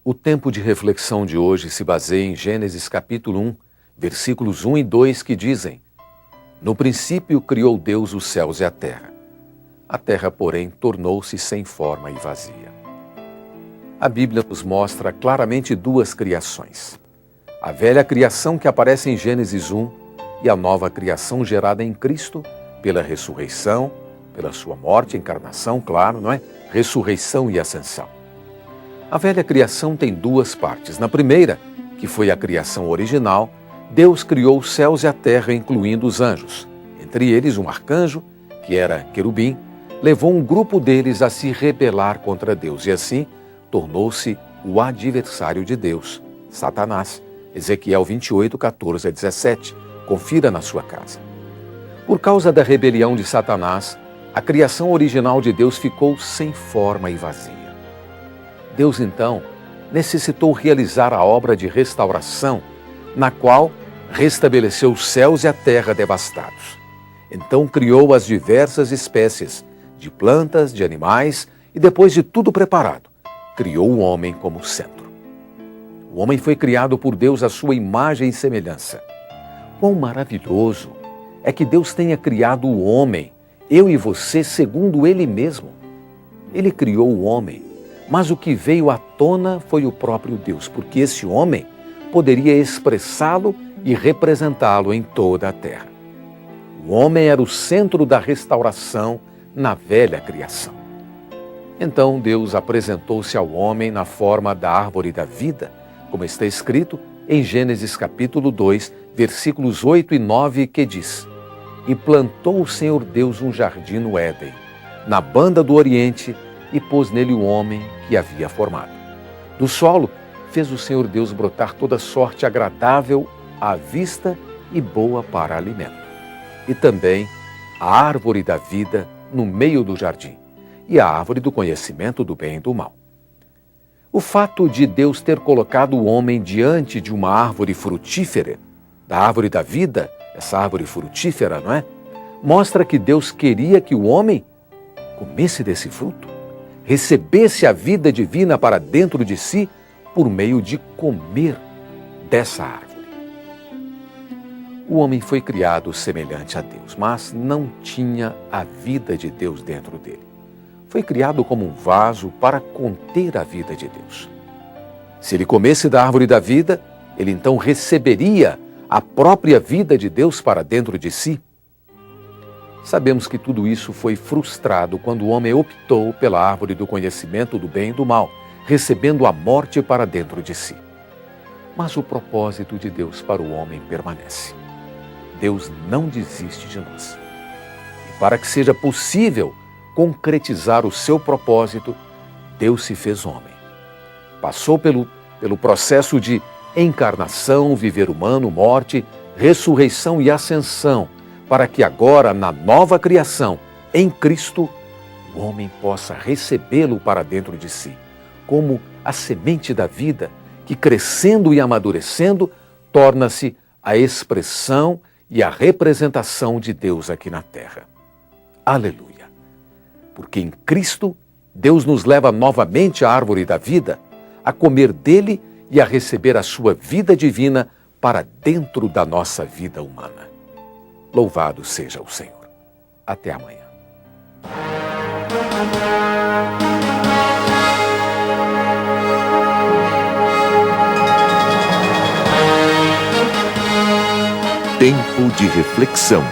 O tempo de reflexão de hoje se baseia em Gênesis capítulo 1, versículos 1 e 2, que dizem: No princípio criou Deus os céus e a terra. A terra, porém, tornou-se sem forma e vazia. A Bíblia nos mostra claramente duas criações. A velha criação que aparece em Gênesis 1 e a nova criação gerada em Cristo pela ressurreição, pela sua morte, encarnação, claro, não é? Ressurreição e ascensão. A velha criação tem duas partes. Na primeira, que foi a criação original, Deus criou os céus e a terra, incluindo os anjos. Entre eles, um arcanjo, que era querubim, levou um grupo deles a se rebelar contra Deus e assim tornou-se o adversário de Deus, Satanás. Ezequiel 28, 14 a 17. Confira na sua casa. Por causa da rebelião de Satanás, a criação original de Deus ficou sem forma e vazia. Deus, então, necessitou realizar a obra de restauração, na qual restabeleceu os céus e a terra devastados. Então criou as diversas espécies de plantas, de animais, e depois de tudo preparado, criou o homem como centro. O homem foi criado por Deus à sua imagem e semelhança. Quão maravilhoso é que Deus tenha criado o homem, eu e você, segundo Ele mesmo. Ele criou o homem, mas o que veio à tona foi o próprio Deus, porque esse homem poderia expressá-lo e representá-lo em toda a terra. O homem era o centro da restauração na velha criação. Então Deus apresentou-se ao homem na forma da árvore da vida, como está escrito em Gênesis capítulo 2, versículos 8 e 9, que diz: E plantou o Senhor Deus um jardim no Éden, na banda do Oriente, e pôs nele o homem que havia formado. Do solo fez o Senhor Deus brotar toda sorte agradável à vista e boa para alimento. E também a árvore da vida no meio do jardim, e a árvore do conhecimento do bem e do mal. O fato de Deus ter colocado o homem diante de uma árvore frutífera, da árvore da vida, essa árvore frutífera, não é? Mostra que Deus queria que o homem comesse desse fruto, recebesse a vida divina para dentro de si por meio de comer dessa árvore. O homem foi criado semelhante a Deus, mas não tinha a vida de Deus dentro dele. Foi criado como um vaso para conter a vida de Deus. Se ele comesse da árvore da vida, ele então receberia a própria vida de Deus para dentro de si. Sabemos que tudo isso foi frustrado quando o homem optou pela árvore do conhecimento do bem e do mal, recebendo a morte para dentro de si. Mas o propósito de Deus para o homem permanece. Deus não desiste de nós. E para que seja possível concretizar o seu propósito, Deus se fez homem. Passou pelo processo de encarnação, viver humano, morte, ressurreição e ascensão, para que agora, na nova criação, em Cristo, o homem possa recebê-lo para dentro de si, como a semente da vida, que crescendo e amadurecendo, torna-se a expressão e a representação de Deus aqui na terra. Aleluia! Porque em Cristo, Deus nos leva novamente à árvore da vida, a comer dele e a receber a sua vida divina para dentro da nossa vida humana. Louvado seja o Senhor. Até amanhã. Tempo de reflexão.